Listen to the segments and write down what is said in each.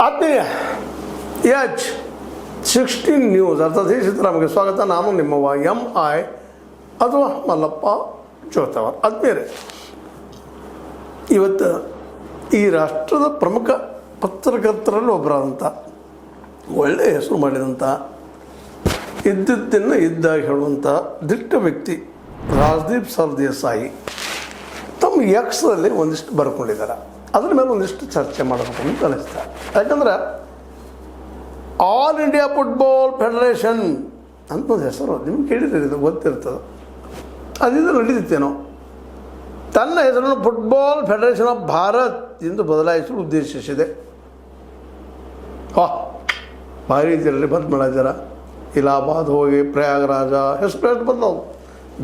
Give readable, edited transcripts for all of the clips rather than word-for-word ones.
ಆತ್ಮೀಯ H16 news ಅರ್ಥಾತ್ ಸಿದ್ದರಾಮಯ್ಯ ಸ್ವಾಗತ. ನಾನು ನಿಮ್ಮವ MI ಅಥವಾ ಮಲ್ಲಪ್ಪ ಜೋತವರ್. ಆತ್ಮೀಯರೇ, ಇವತ್ತು ಈ ರಾಷ್ಟ್ರದ ಪ್ರಮುಖ ಪತ್ರಕರ್ತರಲ್ಲಿ ಒಬ್ಬರಾದಂಥ ಒಳ್ಳೆಯ ಹೆಸರು ಮಾಡಿದಂಥ ಇದ್ದದ್ದನ್ನು ಇದ್ದಾಗ ಹೇಳುವಂಥ ದಿಟ್ಟ ವ್ಯಕ್ತಿ ರಾಜದೀಪ್ ಸರ್ದೇಸಾಯಿ ತಮ್ಮ ಎಕ್ಸ್ನಲ್ಲಿ ಒಂದಿಷ್ಟು ಬರ್ಕೊಂಡಿದ್ದಾರೆ. ಅದ್ರ ಮೇಲೆ ಒಂದಿಷ್ಟು ಚರ್ಚೆ ಮಾಡಬೇಕು ಅಂತ ಅನಿಸ್ತಾರೆ. ಯಾಕಂದ್ರೆ ಆಲ್ ಇಂಡಿಯಾ ಫುಟ್ಬಾಲ್ ಫೆಡರೇಷನ್ ಅಂತ ಒಂದು ಹೆಸರು ನಿಮ್ಗೆ ಕೇಳಿದ್ರೆ ಇದು ಗೊತ್ತಿರ್ತದೆ. ಅದಿದು ನಡೀತೇನೋ ತನ್ನ ಹೆಸರನ್ನು ಫುಟ್ಬಾಲ್ ಫೆಡರೇಷನ್ ಆಫ್ ಭಾರತ್ ಎಂದು ಬದಲಾಯಿಸಲು ಉದ್ದೇಶಿಸಿದೆ. ಭಾರಿ ರೀತಿಯಲ್ಲಿ ಬಂದ್ ಮಾಡಿದಾರ. ಇಲಾಹಾಬಾದ್ ಹೋಗಿ ಪ್ರಯಾಗರಾಜ ಹೆಸರು ಬಂದವು,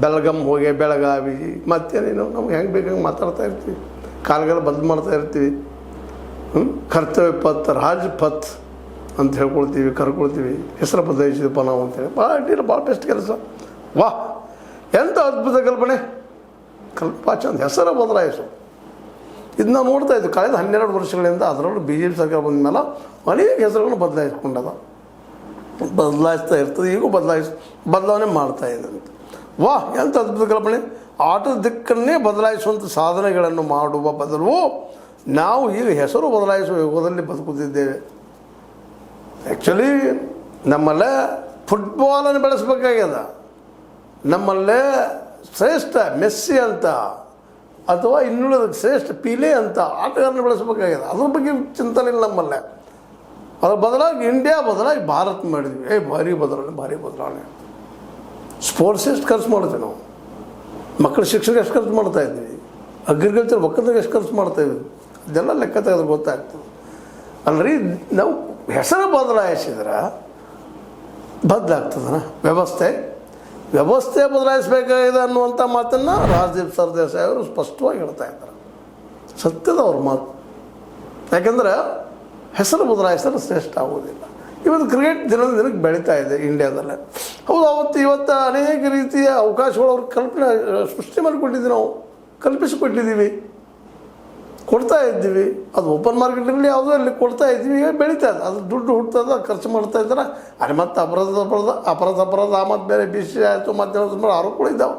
ಬೆಳಗಮ್ ಹೋಗಿ ಬೆಳಗಾವಿ, ಮತ್ತೇನೇನು ನಮ್ಗೆ ಹೆಂಗೆ ಬೇಕಂಗೆ ಮಾತಾಡ್ತಾ ಇರ್ತೀವಿ, ಕಾಲಗೆಲ್ಲ ಬಂದ್ ಮಾಡ್ತಾ ಇರ್ತೀವಿ. ಕರ್ತವ್ಯ ಪಥ್ ರಾಜ್ಪಥ್ ಅಂತ ಹೇಳ್ಕೊಳ್ತೀವಿ, ಕರ್ಕೊಳ್ತೀವಿ, ಹೆಸರು ಬದಲಾಯಿಸಿದಪ್ಪ ನಾವು ಅಂತೇಳಿ. ಭಾಳ ಅಡ್ಡಿಲ್ಲ, ಭಾಳ ಬೆಸ್ಟ್ ಕೆಲಸ. ವಾಹ್, ಎಂಥ ಅದ್ಭುತ ಕಲ್ಪನೆ. ಚಂದ ಹೆಸರು ಬದಲಾಯಿಸು. ಇದು ನಾವು ನೋಡ್ತಾ ಇದ್ವಿ ಕಳೆದ 12 ವರ್ಷಗಳಿಂದ. ಅದರಲ್ಲೂ BJP ಸರ್ಕಾರ ಬಂದ ಮೇಲೆ ಅನೇಕ ಹೆಸರುಗಳನ್ನು ಬದಲಾಯಿಸ್ಕೊಂಡದ, ಬದಲಾಯಿಸ್ತಾ ಇರ್ತದೆ. ಈಗೂ ಬದಲಾವಣೆ ಮಾಡ್ತಾ ಇದೆ ಅಂತ. ವಾಹ್, ಎಂಥ ಅದ್ಭುತ ಕಲ್ಪನೆ. ಆಟದ ದಿಕ್ಕನ್ನೇ ಬದಲಾಯಿಸುವಂಥ ಸಾಧನೆಗಳನ್ನು ಮಾಡುವ ಬದಲು ನಾವು ಈಗ ಹೆಸರು ಬದಲಾಯಿಸುವ ಯುಗದಲ್ಲಿ ಬದುಕುತ್ತಿದ್ದೇವೆ. ಆ್ಯಕ್ಚುಲಿ ನಮ್ಮಲ್ಲೇ ಫುಟ್ಬಾಲನ್ನು ಬೆಳೆಸಬೇಕಾಗ್ಯದ. ನಮ್ಮಲ್ಲೇ ಶ್ರೇಷ್ಠ ಮೆಸ್ಸಿ ಅಂತ ಅಥವಾ ಇನ್ನುಳಿದ ಶ್ರೇಷ್ಠ ಪೀಲೆ ಅಂತ ಆಟಗಾರನ ಬೆಳೆಸಬೇಕಾಗ್ಯದ. ಅದ್ರ ಬಗ್ಗೆ ಚಿಂತನೆ ಇಲ್ಲ ನಮ್ಮಲ್ಲೇ. ಅದ್ರ ಬದಲಾಗಿ ಇಂಡಿಯಾ ಬದಲಾಗಿ ಭಾರತ ಮಾಡಿದ್ವಿ. ಭಾರಿ ಬದಲಾವಣೆ. ಸ್ಪೋರ್ಟ್ಸ್ ಎಷ್ಟು ಖರ್ಚು ಮಾಡ್ತೀವಿ ನಾವು, ಮಕ್ಕಳ ಶಿಕ್ಷಣ ಎಷ್ಟು ಖರ್ಚು ಮಾಡ್ತಾಯಿದ್ವಿ, ಅಗ್ರಿಕಲ್ಚರ್ ಒಕ್ಕಲಿಗೆ ಎಷ್ಟು ಖರ್ಚು ಮಾಡ್ತಾಯಿದ್ವಿ, ಅದೆಲ್ಲ ಲೆಕ್ಕ ತೆಗೆದ್ರೆ ಗೊತ್ತಾಗ್ತದೆ. ಅಲ್ರಿ, ನಾವು ಹೆಸರು ಬದಲಾಯಿಸಿದ್ರೆ ಬದಲಾಗ್ತದನ ವ್ಯವಸ್ಥೆ ಬದಲಾಯಿಸಬೇಕಾಗಿದೆ ಅನ್ನುವಂಥ ಮಾತನ್ನು ರಾಜದೀಪ್ ಸರ್ದೇಸಾಯಿ ಅವರು ಸ್ಪಷ್ಟವಾಗಿ ಹೇಳ್ತಾ ಇದ್ದಾರೆ. ಸತ್ಯದ ಅವ್ರ ಮಾತು. ಯಾಕೆಂದ್ರೆ ಹೆಸರು ಬದಲಾಯಿಸಿದ್ರೆ ಶ್ರೇಷ್ಠ ಆಗೋದಿಲ್ಲ. ಇವತ್ತು ಕ್ರಿಕೆಟ್ ದಿನಕ್ಕೆ ಬೆಳೀತಾ ಇದೆ ಇಂಡಿಯಾದಲ್ಲೇ. ಹೌದು, ಇವತ್ತು ಅನೇಕ ರೀತಿಯ ಅವಕಾಶಗಳು ಅವ್ರಿಗೆ ಕಲ್ಪನೆ ಸೃಷ್ಟಿ ಮಾಡಿಕೊಟ್ಟಿದ್ದೀವಿ, ನಾವು ಕಲ್ಪಿಸಿಕೊಟ್ಟಿದ್ದೀವಿ, ಕೊಡ್ತಾ ಇದ್ದೀವಿ. ಅದು ಓಪನ್ ಮಾರ್ಕೆಟಲ್ಲಿ ಯಾವುದೋ ಅಲ್ಲಿ ಕೊಡ್ತಾ ಇದ್ದೀವಿ. ಈಗ ಬೆಳೀತಾ ಇದೆ, ಅದು ದುಡ್ಡು ಹುಡ್ತದ, ಖರ್ಚು ಮಾಡ್ತಾ ಇದ್ದಾರೆ. ಅಲ್ಲಿ ಮತ್ತು ಅಪರಾಧ ಮತ್ತು ಬೇರೆ BCCI ಆಯಿತು, ಮತ್ತು ಆರೋಪಗಳು ಇದ್ದಾವೆ.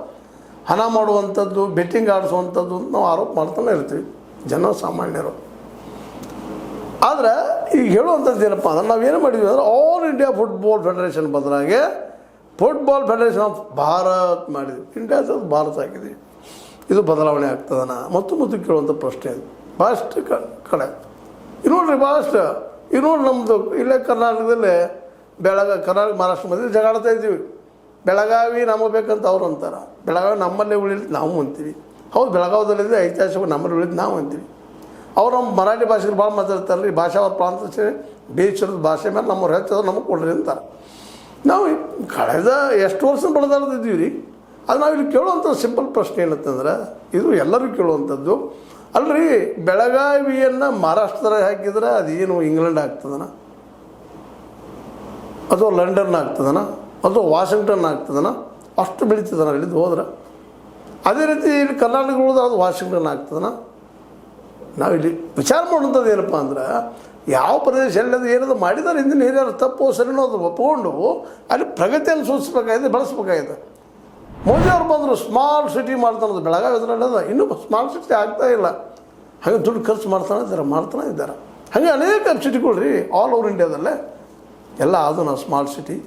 ಹಣ ಮಾಡುವಂಥದ್ದು, ಬೆಟ್ಟಿಂಗ್ ಆಡಿಸುವಂಥದ್ದು ನಾವು ಆರೋಪ ಮಾಡ್ತಾನೆ ಇರ್ತೀವಿ ಜನಸಾಮಾನ್ಯರು. ಆದರೆ ಈಗ ಹೇಳುವಂಥದ್ದು ಏನಪ್ಪ ಅಂದ್ರೆ ನಾವೇನು ಮಾಡಿದ್ವಿ ಅಂದರೆ ಆಲ್ ಇಂಡಿಯಾ ಫುಟ್ಬಾಲ್ ಫೆಡರೇಷನ್ ಬದಲಾಗಿ ಫುಟ್ಬಾಲ್ ಫೆಡರೇಷನ್ ಆಫ್ ಭಾರತ್ ಮಾಡಿದ್ವಿ. ಇಂಡಿಯಾದ ಭಾರತ ಹಾಕಿದ್ವಿ. ಇದು ಬದಲಾವಣೆ ಆಗ್ತದನ ಮತ್ತು ಕೇಳುವಂಥ ಪ್ರಶ್ನೆ ಇದು ಭಾಳಷ್ಟು ಕಡೆ. ನೋಡ್ರಿ, ಭಾಳಷ್ಟು ನೋಡ್ರಿ, ನಮ್ಮದು ಇಲ್ಲೇ ಕರ್ನಾಟಕದಲ್ಲೇ ಕರ್ನಾಟಕ ಮಹಾರಾಷ್ಟ್ರ ಮಧ್ಯೆ ಜಗಾಡ್ತಾ ಇದ್ದೀವಿ. ಬೆಳಗಾವಿ ನಮಗೆ ಬೇಕಂತ ಅವ್ರು ಅಂತಾರೆ, ಬೆಳಗಾವಿ ನಮ್ಮಲ್ಲೇ ಉಳಿಲಿದ್ದು ನಾವು ಅಂತೀವಿ. ಹೌದು, ಬೆಳಗಾವದಲ್ಲಿದ್ದರೆ ಐತಿಹಾಸಿಕ ನಮ್ಮಲ್ಲಿ ಉಳಿದು ನಾವು ಅಂತೀವಿ. ಅವ್ರು ನಮ್ಮ ಮರಾಠಿ ಭಾಷೆಗೆ ಭಾಳ ಮಾತಾಡ್ತಾರೆ ರೀ. ಭಾಷಾವಾದ ಪ್ರಾಂತ ಬೇಸರದ ಭಾಷೆ ಮೇಲೆ ನಮ್ಮವ್ರು ಹೆಚ್ಚದ ನಮಗೆ ಕೊಡ್ರಿ ಅಂತಾರೆ. ನಾವು ಕಳೆದ ಎಷ್ಟು ವರ್ಷ ಬಡದಾಡ್ತಿದ್ದೀವಿ ರೀ. ಅದು ನಾವು ಇಲ್ಲಿ ಕೇಳುವಂಥ ಸಿಂಪಲ್ ಪ್ರಶ್ನೆ ಏನಂತಂದ್ರೆ, ಇದು ಎಲ್ಲರಿಗೂ ಕೇಳುವಂಥದ್ದು. ಅಲ್ರಿ, ಬೆಳಗಾವಿಯನ್ನು ಮಹಾರಾಷ್ಟ್ರದಾಗ ಹಾಕಿದ್ರೆ ಅದೇನು ಇಂಗ್ಲೆಂಡ್ ಆಗ್ತದನ, ಅಥವಾ ಲಂಡನ್ ಆಗ್ತದನ, ಅಥವಾ ವಾಷಿಂಗ್ಟನ್ ಆಗ್ತದನ? ಅಷ್ಟು ಬೆಳೀತದನ ಇಲ್ಲಿದ್ದು ಹೋದ್ರೆ. ಅದೇ ರೀತಿ ಇಲ್ಲಿ ಕರ್ನಾಟಕ ಉಳಿದ್ರೆ ಅದು ವಾಷಿಂಗ್ಟನ್ ಆಗ್ತದನ? ನಾವಿಲ್ಲಿ ವಿಚಾರ ಮಾಡುವಂಥದ್ದು ಏನಪ್ಪ ಅಂದ್ರೆ, ಯಾವ ಪ್ರದೇಶ ಎಲ್ಲದು ಏನದು ಮಾಡಿದ್ದಾರೆ ಹಿಂದಿನ ಹಿರಿಯರು ತಪ್ಪು ಸರಿನೋ ಅದು ಒಪ್ಪಿಕೊಂಡು ಅಲ್ಲಿ ಪ್ರಗತಿಯನ್ನು ಸೂಚಿಸಬೇಕಾಗಿದೆ, ಬೆಳೆಸ್ಬೇಕಾಗಿದೆ. ಮೋದಿ ಅವ್ರು ಬಂದರು, ಸ್ಮಾರ್ಟ್ ಸಿಟಿ ಮಾಡ್ತಾನದು ಬೆಳಗಾವಿ ಅದರಲ್ಲದ. ಇನ್ನೂ ಸ್ಮಾರ್ಟ್ ಸಿಟಿ ಆಗ್ತಾಯಿಲ್ಲ. ಹಾಗೆ ದುಡ್ಡು ಖರ್ಚು ಮಾಡ್ತಾನೆ ಇದ್ದಾರೆ. ಹಾಗೆ ಅನೇಕ ಸಿಟಿಗಳು ರೀ ಆಲ್ ಓವರ್ ಇಂಡಿಯಾದಲ್ಲೇ ಎಲ್ಲ ಅದು ನಾವು ಸ್ಮಾರ್ಟ್ ಸಿಟಿ.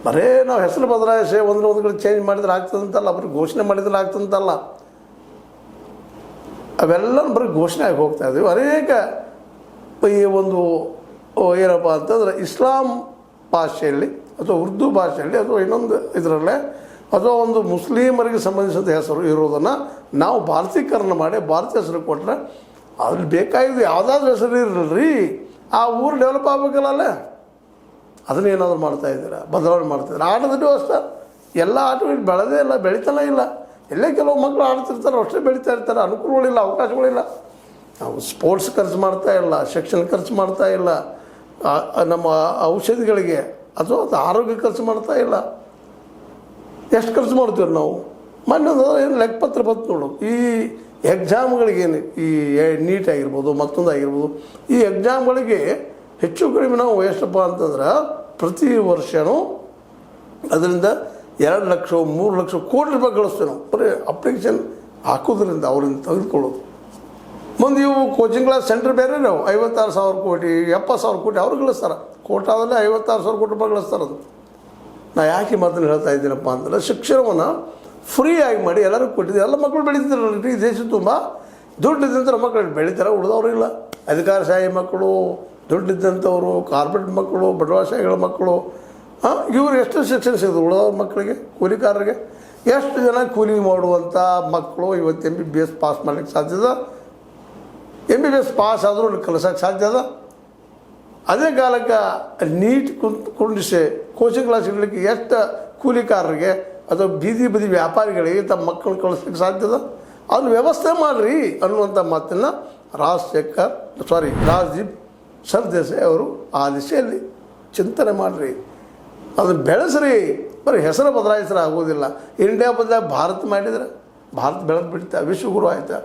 ಬರೇ ನಾವು ಹೆಸರು ಬದಲಾಯಿಸಿ ಒಂದು ಕಡೆ ಚೇಂಜ್ ಮಾಡಿದ್ರೆ ಆಗ್ತದಂತಲ್ಲ, ಬರೀ ಘೋಷಣೆ ಮಾಡಿದ್ರೆ ಆಗ್ತದಂತಲ್ಲ. ಅವೆಲ್ಲ ಬರೀ ಘೋಷಣೆ ಆಗಿ ಹೋಗ್ತಾ ಇದ್ದೀವಿ. ಅನೇಕ ಈ ಒಂದು ಏನಪ್ಪ ಅಂತಂದ್ರೆ ಇಸ್ಲಾಂ ಭಾಷೆಯಲ್ಲಿ ಅಥವಾ ಉರ್ದು ಭಾಷೆಯಲ್ಲಿ ಅಥವಾ ಇನ್ನೊಂದು ಇದರಲ್ಲೇ ಅಥವಾ ಒಂದು ಮುಸ್ಲಿಮರಿಗೆ ಸಂಬಂಧಿಸಿದ ಹೆಸರು ಇರೋದನ್ನು ನಾವು ಭಾರತೀಕರಣ ಮಾಡಿ ಭಾರತೀಯ ಹೆಸರು ಕೊಟ್ಟರೆ ಅದ್ರಲ್ಲಿ ಬೇಕಾಗಿದ್ದು ಯಾವುದಾದ್ರೂ ಹೆಸರು ಇರಲ್ರಿ. ಆ ಊರು ಡೆವಲಪ್ ಆಗಬೇಕಲ್ಲ ಅಲ್ಲೇ. ಅದನ್ನೇನಾದರೂ ಮಾಡ್ತಾಯಿದ್ದೀರಾ, ಬದಲಾವಣೆ ಮಾಡ್ತಾಯಿದ್ದೀರಾ. ಆಟದಲ್ಲೂ ಅಷ್ಟೇ, ಎಲ್ಲ ಆಟಗಳು ಬೆಳೆದೇ ಇಲ್ಲ, ಬೆಳೀತಾನೆ ಇಲ್ಲ. ಎಲ್ಲೇ ಕೆಲವು ಮಕ್ಕಳು ಆಡ್ತಿರ್ತಾರೆ, ಅಷ್ಟೇ ಬೆಳೀತಾ ಇರ್ತಾರೆ. ಅನುಕೂಲಗಳಿಲ್ಲ, ಅವಕಾಶಗಳಿಲ್ಲ. ನಾವು ಸ್ಪೋರ್ಟ್ಸ್ ಖರ್ಚು ಮಾಡ್ತಾ ಇಲ್ಲ, ಶಿಕ್ಷಣ ಖರ್ಚು ಮಾಡ್ತಾ ಇಲ್ಲ, ನಮ್ಮ ಔಷಧಿಗಳಿಗೆ ಅಥವಾ ಆರೋಗ್ಯ ಖರ್ಚು ಮಾಡ್ತಾ ಇಲ್ಲ. ಎಷ್ಟು ಖರ್ಚು ಮಾಡ್ತೀವಿ ನಾವು? ಮೊನ್ನೆ ಏನು ಲೆಕ್ಕಪತ್ರ ಬಂತು ನೋಡು, ಈ ಎಕ್ಸಾಮ್ಗಳಿಗೇನು ಈ ನೀಟ್ ಆಗಿರ್ಬೋದು ಮತ್ತೊಂದು ಆಗಿರ್ಬೋದು ಈ ಎಕ್ಸಾಮ್ಗಳಿಗೆ ಹೆಚ್ಚು ಕಡಿಮೆ ನಾವು ಎಷ್ಟಪ್ಪ ಅಂತಂದ್ರೆ ಪ್ರತಿ ವರ್ಷವೂ ಅದರಿಂದ 2 ಲಕ್ಷ 3 ಲಕ್ಷ ಕೋಟಿ ರೂಪಾಯಿ ಗಳಿಸ್ತೇವೆ ನಾವು ಬರೀ ಅಪ್ಲಿಕೇಶನ್ ಹಾಕೋದ್ರಿಂದ ಅವರಿಂದ ತೆಗೆದುಕೊಳ್ಳೋದು. ಮುಂದೆ ಇವು ಕೋಚಿಂಗ್ ಕ್ಲಾಸ್ ಸೆಂಟರ್ ಬೇರೆ ನಾವು 56,000 ಕೋಟಿ 70,000 ಕೋಟಿ ಅವ್ರು ಗಳಿಸ್ತಾರೆ. ಕೋಟಾದಲ್ಲೇ 56,000 ಕೋಟಿ ರೂಪಾಯಿ ಗಳಿಸ್ತಾರೆ. ಅದು ನಾ ಯಾಕೆ ಮಾತನ್ನು ಹೇಳ್ತಾ ಇದ್ದೀನಪ್ಪ ಅಂತಂದರೆ ಶಿಕ್ಷಣವನ್ನು ಫ್ರೀಯಾಗಿ ಮಾಡಿ ಎಲ್ಲರಿಗೂ ಕೊಟ್ಟಿದ್ದೀವಿ. ಎಲ್ಲ ಮಕ್ಕಳು ಬೆಳೀತಿದ್ದಾರೆ. ಈ ದೇಶ ತುಂಬ ದುಡ್ಡಿದ್ದಂಥ ಮಕ್ಕಳು ಬೆಳೀತಾರೆ, ಉಳಿದವ್ರಿಲ್ಲ. ಅಧಿಕಾರಶಾಹಿ ಮಕ್ಕಳು, ದುಡ್ಡಿದ್ದಂಥವರು, ಕಾರ್ಪೊರೇಟ್ ಮಕ್ಕಳು, ಬಂಡವಾಳಶಾಹಿಗಳ ಮಕ್ಕಳು, ಇವರು ಎಷ್ಟು ಶಿಕ್ಷಣ ಸಿಗೋದು ಉಳಿದವ್ರ ಮಕ್ಕಳಿಗೆ, ಕೂಲಿಕಾರರಿಗೆ. ಎಷ್ಟು ಜನ ಕೂಲಿ ಮಾಡುವಂಥ ಮಕ್ಕಳು ಇವತ್ತು MBBS ಪಾಸ್ ಮಾಡ್ಲಿಕ್ಕೆ ಸಾಧ್ಯದ? MBBS ಪಾಸ್ ಆದರೂ ಅಲ್ಲಿ ಕಲಿಸೋಕ್ಕೆ ಸಾಧ್ಯ ಅದ? ಅದೇ ಕಾಲಕ್ಕೆ ನೀಟ್ ಕುಂಡಿಸಿ ಕೋಚಿಂಗ್ ಕ್ಲಾಸ್ ಇಡಲಿಕ್ಕೆ ಎಷ್ಟು ಕೂಲಿಕಾರರಿಗೆ ಅಥವಾ ಬೀದಿ ಬದಿ ವ್ಯಾಪಾರಿಗಳಿಗೆ ತಮ್ಮ ಮಕ್ಕಳನ್ನ ಕಳಿಸ್ಲಿಕ್ಕೆ ಸಾಧ್ಯದ? ಅದನ್ನು ವ್ಯವಸ್ಥೆ ಮಾಡಿರಿ ಅನ್ನುವಂಥ ಮಾತನ್ನು ರಾಜ್ದೀಪ್ ಸರ್ದೇಸಾಯಿ ಅವರು ಆ ದಿಶೆಯಲ್ಲಿ ಚಿಂತನೆ ಮಾಡಿರಿ, ಅದನ್ನು ಬೆಳೆಸ್ರಿ. ಬರೀ ಹೆಸರು ಬದಲಾಯಿಸ್ರೆ ಆಗೋದಿಲ್ಲ. ಇಂಡಿಯಾ ಬದಲಾಗಿ ಭಾರತ ಮಾಡಿದರೆ ಭಾರತ ಬೆಳೆದು ಬಿಡ್ತಾ ವಿಶ್ವಗುರು ಆಯ್ತಾ?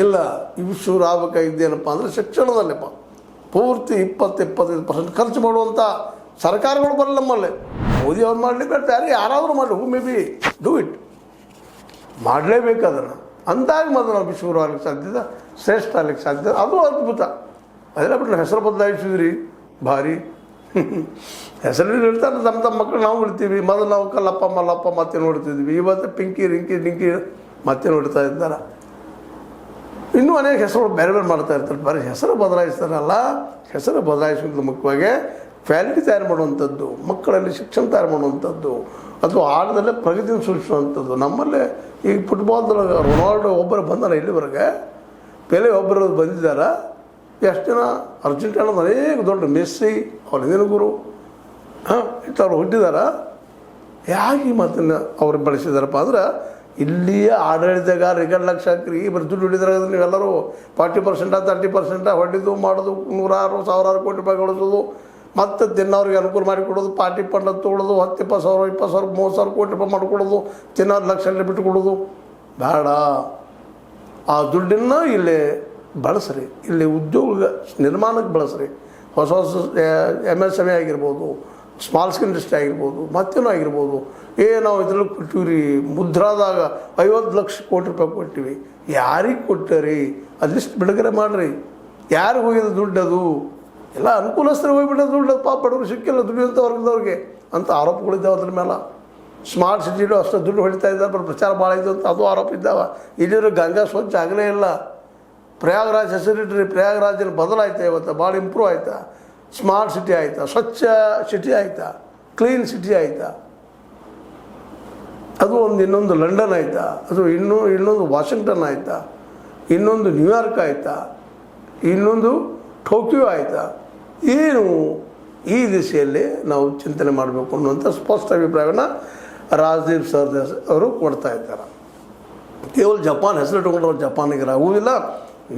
ಇಲ್ಲ, ಈ ವಿಶ್ವಗುರು ಆಗಬೇಕಾಗಿದ್ದೇನಪ್ಪ ಅಂದರೆ ಶಿಕ್ಷಣದಲ್ಲಪ್ಪ. ಪೂರ್ತಿ 20-25% ಖರ್ಚು ಮಾಡುವಂಥ ಸರ್ಕಾರಗಳು ಬರಲ್ಲ ನಮ್ಮಲ್ಲಿ. ಮೋದಿ ಅವ್ರು ಮಾಡಲಿಕ್ಕೆ ಬೇಡ, ಯಾರಾದರೂ ಮಾಡಲಿ, ಹೂ ಮೇ ಬಿ ಡೂ ಇಟ್, ಮಾಡಲೇಬೇಕು ಅದನ್ನು. ಅಂದಾಗ ಮಾತ್ರ ನಾವು ವಿಶ್ವಗುರು ಆಗ್ಲಿಕ್ಕೆ ಸಾಧ್ಯದ, ಶ್ರೇಷ್ಠ ಆಗ್ಲಿಕ್ಕೆ ಸಾಧ್ಯದ. ಅದು ಅದ್ಭುತ. ಅದೆಲ್ಲ ಬಿಟ್ಟು ಹೆಸರು ಬದಲಾಯಿಸಿದ್ರಿ ಭಾರಿ ಹೆಸರು ಹೇಳ್ತಾರೆ. ತಮ್ಮ ಮಕ್ಕಳು ನಾವು ಬಿಡ್ತೀವಿ. ಮೊದಲು ನಾವು ಕಲ್ಲಪ್ಪ ಮಲ್ಲಪ್ಪ ಮತ್ತೆ ನೋಡ್ತಿದ್ವಿ. ಇವತ್ತು ಪಿಂಕಿ ರಿಂಕಿ ಡಿಂಕಿ ಮತ್ತೆ ನೋಡ್ತಾ ಇದ್ದಾರೆ. ಇನ್ನೂ ಅನೇಕ ಹೆಸರುಗಳು ಬೇರೆ ಬೇರೆ ಮಾಡ್ತಾ ಇರ್ತಾರೆ. ಬರೀ ಹೆಸರು ಬದಲಾಯಿಸ್ತಾರಲ್ಲ, ಹೆಸರು ಬದಲಾಯಿಸೋದು ಮುಖ್ಯವಾಗಿ ಕ್ವಾಲಿಟಿ ತಯಾರು ಮಾಡುವಂಥದ್ದು, ಮಕ್ಕಳಲ್ಲಿ ಶಿಕ್ಷಣ ತಯಾರು ಮಾಡುವಂಥದ್ದು, ಅಥವಾ ಆಟದಲ್ಲೇ ಪ್ರಗತಿಯನ್ನು ಸೃಷ್ಟಿಸುವಂಥದ್ದು. ನಮ್ಮಲ್ಲೇ ಈಗ ಫುಟ್ಬಾಲ್ದೊಳಗೆ ರೊನಾಲ್ಡೋ ಒಬ್ಬರು ಬಂದಾರ, ಇಲ್ಲಿವರೆಗೆ ಪೆಲೆ ಒಬ್ಬರು ಬಂದಿದ್ದಾರೆ. ಎಷ್ಟು ಜನ ಅರ್ಜೆಂಟೀನಾದ ಅನೇಕ ದೊಡ್ಡ ಮೆಸ್ಸಿ ಅವ್ರ ಹಿಂದಿನ ಗುರು ಇಂಥವ್ರು ಹುಟ್ಟಿದಾರ. ಯಾಕೆ ಈ ಮಾತನ್ನು ಅವ್ರು ಬಳಸಿದಾರಪ್ಪ ಅಂದ್ರೆ ಇಲ್ಲಿಯೇ ಆಡಳಿತಗಾರ 2 ಲಕ್ಷ ಹಾಕ್ರಿ ಬರೀ ದುಡ್ಡು ಹೊಡಿದ್ರೆ ನೀವೆಲ್ಲರೂ 40% 30% ಹೊಡೆದು ಮಾಡೋದು, 100,000 ಕೋಟಿ ರೂಪಾಯಿ ಗಳಿಸೋದು, ಮತ್ತು ತಿನ್ನೋರಿಗೆ ಅನುಕೂಲ ಮಾಡಿಕೊಡೋದು, ಪಾರ್ಟಿ ಫಂಡ್ ತೊಗೊಳೋದು, 10-20,000 20,000 30,000 ಕೋಟಿ ರೂಪಾಯಿ ಮಾಡಿಕೊಡೋದು, ತಿನ್ನೋರು ಲಕ್ಷದಲ್ಲಿ ಬಿಟ್ಟುಕೊಡೋದು ಬೇಡ. ಆ ದುಡ್ಡನ್ನು ಇಲ್ಲಿ ಬಳಸ್ರಿ, ಇಲ್ಲಿ ಉದ್ಯೋಗ ನಿರ್ಮಾಣಕ್ಕೆ ಬಳಸ್ರಿ. ಹೊಸ ಹೊಸ MSME ಆಗಿರ್ಬೋದು, ಸ್ಮಾಲ್ ಸ್ಕೇಲ್ ಇಂಡಸ್ಟ್ರಿ ಆಗಿರ್ಬೋದು, ಮತ್ತೇನೋ ಆಗಿರ್ಬೋದು. ನಾವು ಇದರಲ್ಲಿ ಕೊಟ್ಟಿವ್ರಿ, ಮುದ್ರಾದಾಗ 50 ಲಕ್ಷ ಕೋಟಿ ರೂಪಾಯಿ ಕೊಟ್ಟಿವಿ. ಯಾರಿಗೆ ಕೊಟ್ಟರಿ ಅದು ಲಿಸ್ಟ್ ಬಿಡುಗಡೆ ಮಾಡಿರಿ. ಯಾರಿಗೆ ಹೋಗಿದೆ ದುಡ್ಡು? ಅದು ಎಲ್ಲ ಅನುಕೂಲಸ್ಥರು ಹೋಗಿಬಿಟ್ಟೆ ದುಡ್ಡು. ಪಾಪ ಬಡವರು ಸಿಕ್ಕಿಲ್ಲ ದುಡ್ಡಿಂಥ ವರ್ಗದವ್ರಿಗೆ ಅಂತ ಆರೋಪಗಳಿದ್ದಾವೆ. ಅದ್ರ ಮೇಲೆ ಸ್ಮಾರ್ಟ್ ಸಿಟಿಲು ಅಷ್ಟು ದುಡ್ಡು ಹೊಡಿತಾ ಇದ್ದಾರೆ, ಬರೋ ಪ್ರಚಾರ ಭಾಳ ಇದೆ ಅಂತ ಅದು ಆರೋಪ ಇದ್ದಾವೆ. ಇಲ್ಲಿರೋ ಗಂಗಾ ಸ್ವಚ್ಛ ಆಗಲೇ ಇಲ್ಲ. ಪ್ರಯಾಗ್ರಾಜ್ ಹೆಸರಿಟ್ರಿ, ಪ್ರಯಾಗ್ರಾಜಲ್ಲಿ ಬದಲಾಯ್ತಾ, ಇವತ್ತು ಭಾಳ ಇಂಪ್ರೂವ್ ಆಯ್ತಾ, ಸ್ಮಾರ್ಟ್ ಸಿಟಿ ಆಯಿತಾ, ಸ್ವಚ್ಛ ಸಿಟಿ ಆಯಿತಾ, ಕ್ಲೀನ್ ಸಿಟಿ ಆಯಿತಾ. ಅದು ಇನ್ನೊಂದು ಲಂಡನ್ ಆಯಿತಾ, ಅದು ಇನ್ನೊಂದು ವಾಷಿಂಗ್ಟನ್ ಆಯಿತಾ, ಇನ್ನೊಂದು ನ್ಯೂಯಾರ್ಕ್ ಆಯಿತಾ, ಇನ್ನೊಂದು ಟೋಕಿಯೋ ಆಯಿತಾ. ಏನು ಈ ದಿಶೆಯಲ್ಲಿ ನಾವು ಚಿಂತನೆ ಮಾಡಬೇಕು ಅನ್ನುವಂಥ ಸ್ಪಷ್ಟ ಅಭಿಪ್ರಾಯವನ್ನು ರಾಜ್ದೀಪ್ ಸರ್ದೇಸಾಯಿ ಅವರು ಕೊಡ್ತಾ ಇದ್ದಾರೆ. ಕೇವಲ ಜಪಾನ್ ಹೆಸರು ಇಟ್ಕೊಂಡ್ರೆ ಜಪಾನಿಗೆ ಆಗುವುದಿಲ್ಲ.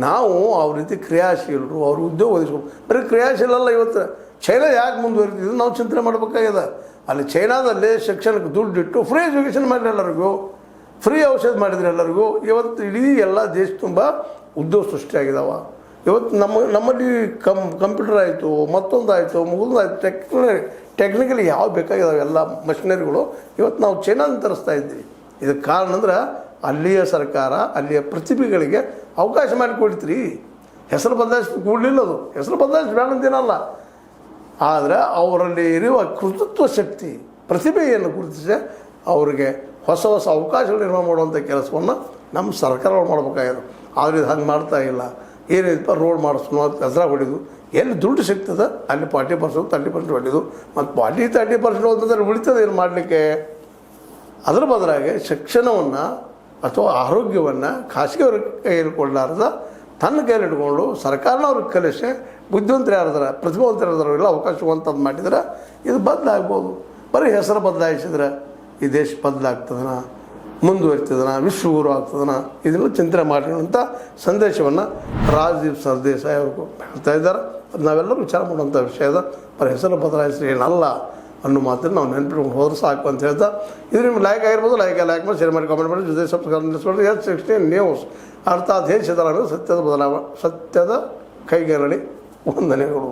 ನಾವು ಅವ್ರ ರೀತಿ ಕ್ರಿಯಾಶೀಲರು, ಅವ್ರ ಉದ್ಯೋಗ ಒದಗಿಸ್ಕೊಂಡು ಬರೀ ಕ್ರಿಯಾಶೀಲಲ್ಲ. ಇವತ್ತು ಚೈನಾ ಯಾಕೆ ಮುಂದುವರಿತಿದ್ದು ನಾವು ಚಿಂತನೆ ಮಾಡಬೇಕಾಗಿದೆ. ಅಲ್ಲಿ ಚೈನಾದಲ್ಲಿ ಶಿಕ್ಷಣಕ್ಕೆ ದುಡ್ಡಿಟ್ಟು ಫ್ರೀ ಎಜುಕೇಷನ್ ಮಾಡಿರಿ ಎಲ್ಲರಿಗೂ, ಫ್ರೀ ಔಷಧ ಮಾಡಿದ್ರು ಎಲ್ಲರಿಗೂ. ಇವತ್ತು ಇಡೀ ಎಲ್ಲ ದೇಶ ತುಂಬ ಉದ್ಯೋಗ ಸೃಷ್ಟಿಯಾಗಿದ್ದಾವೆ. ಇವತ್ತು ನಮ್ಮಲ್ಲಿ ಕಂಪ್ಯೂಟರ್ ಆಯಿತು, ಮತ್ತೊಂದು ಆಯಿತು, ಮುಗಿದಾಯಿತು, ಟೆಕ್ನಿಕಲಿ ಯಾವ ಬೇಕಾಗಿದ್ದಾವೆ ಎಲ್ಲ ಮಷಿನರಿಗಳು ಇವತ್ತು ನಾವು ಚೈನಾದಿಂದ ತರಿಸ್ತಾ ಇದ್ದೀವಿ. ಇದಕ್ಕೆ ಕಾರಣ ಅಂದ್ರೆ ಅಲ್ಲಿಯ ಸರ್ಕಾರ ಅಲ್ಲಿಯ ಪ್ರತಿಭೆಗಳಿಗೆ ಅವಕಾಶ ಮಾಡಿಕೊಡ್ತೀರಿ. ಹೆಸರು ಬದಲಾಯಿಸಿ ಕೂಡಲಿಲ್ಲ, ಅದು ಹೆಸರು ಬದಲಾಯಿಸಿ ಬೇಡ ಅಂತೇನಲ್ಲ. ಆದರೆ ಅವರಲ್ಲಿ ಇರುವ ಕೃತಿತ್ವ ಶಕ್ತಿ, ಪ್ರತಿಭೆಯನ್ನು ಗುರುತಿಸಿ ಅವರಿಗೆ ಹೊಸ ಹೊಸ ಅವಕಾಶಗಳು ನಿರ್ಮಾಣ ಮಾಡುವಂಥ ಕೆಲಸವನ್ನು ನಮ್ಮ ಸರ್ಕಾರಗಳು ಮಾಡಬೇಕಾಗಿದೆ. ಆದರೆ ಇದು ಹಂಗೆ ಮಾಡ್ತಾ ಇಲ್ಲ. ಏನಿದಪ್ಪ ರೋಡ್ ಮಾಡಿಸ್ನೋ, ಕಸರ ಹೊಡಿದು, ಎಲ್ಲಿ ದುಡ್ಡು ಸಿಗ್ತದೆ ಅಲ್ಲಿ 40% 30% ಹೊಡಿದು, ಮತ್ತು 40-30% ಹೋದ್ರೆ ಉಳಿತದೆ ಏನು ಮಾಡಲಿಕ್ಕೆ. ಅದರ ಬದಲಾಗಿ ಶಿಕ್ಷಣವನ್ನು ಅಥವಾ ಆರೋಗ್ಯವನ್ನು ಖಾಸಗಿಯವ್ರ ಕೈಯಲ್ಲಿ ಕೊಡಲಾರ್ದ ತನ್ನ ಕೈಯಲ್ಲಿ ಇಟ್ಕೊಂಡು ಸರ್ಕಾರನವ್ರಿಗೆ ಕಲಿಸಿ ಬುದ್ಧಿವಂತರು ಯಾರಿದಾರೆ, ಪ್ರತಿಭಾವಂತರು ಯಾರಿದಾರೆ ಎಲ್ಲ ಅವಕಾಶವಂತದ್ದು ಮಾಡಿದ್ರೆ ಇದು ಬದಲಾಗ್ಬೋದು. ಬರೀ ಹೆಸರು ಬದಲಾಯಿಸಿದ್ರೆ ಈ ದೇಶ ಬದಲಾಗ್ತದನ, ಮುಂದುವರಿತದನ, ವಿಶ್ವಗುರು ಆಗ್ತದನ, ಇದನ್ನು ಚಿಂತನೆ ಮಾಡಿರುವಂಥ ಸಂದೇಶವನ್ನು ರಾಜ್ದೀಪ್ ಸರ್ದೇಸಾಯಿ ಅವರು ಹೇಳ್ತಾ ಇದ್ದಾರೆ. ಅದು ನಾವೆಲ್ಲರೂ ವಿಚಾರ ಮಾಡುವಂಥ ವಿಷಯ ಅದ. ಬರೀ ಹೆಸರು ಬದಲಾಯಿಸಿದ್ರೆ ಏನಲ್ಲ, ಅನ್ನೋ ಮಾತನ್ನು ನಾವು ನೆನ್ಪಿಟ್ಕೊಂಡು ಹೋದ್ರೆ ಸಾಕು ಅಂತ ಹೇಳ್ತಾ, ಇದು ನಿಮ್ಗೆ ಲೈಕ್ ಆಗಿರ್ಬೋದು, ಲೈಕ್ ಮಾಡಿ, ಶೇರ್ ಮಾಡಿ, ಕಾಮೆಂಟ್ ಮಾಡಿ, ಜೊತೆ ಸಬ್ಸ್ಕ್ರೈಬ್ ಮಾಡಿಸ್ಕೊಂಡು S16 ನ್ಯೂಸ್ ಅರ್ಥಾತ್ ಹೇಗೆ ಸತ್ಯದ ಕೈಗನ್ನಡಿ ವಂದನೆಗಳು.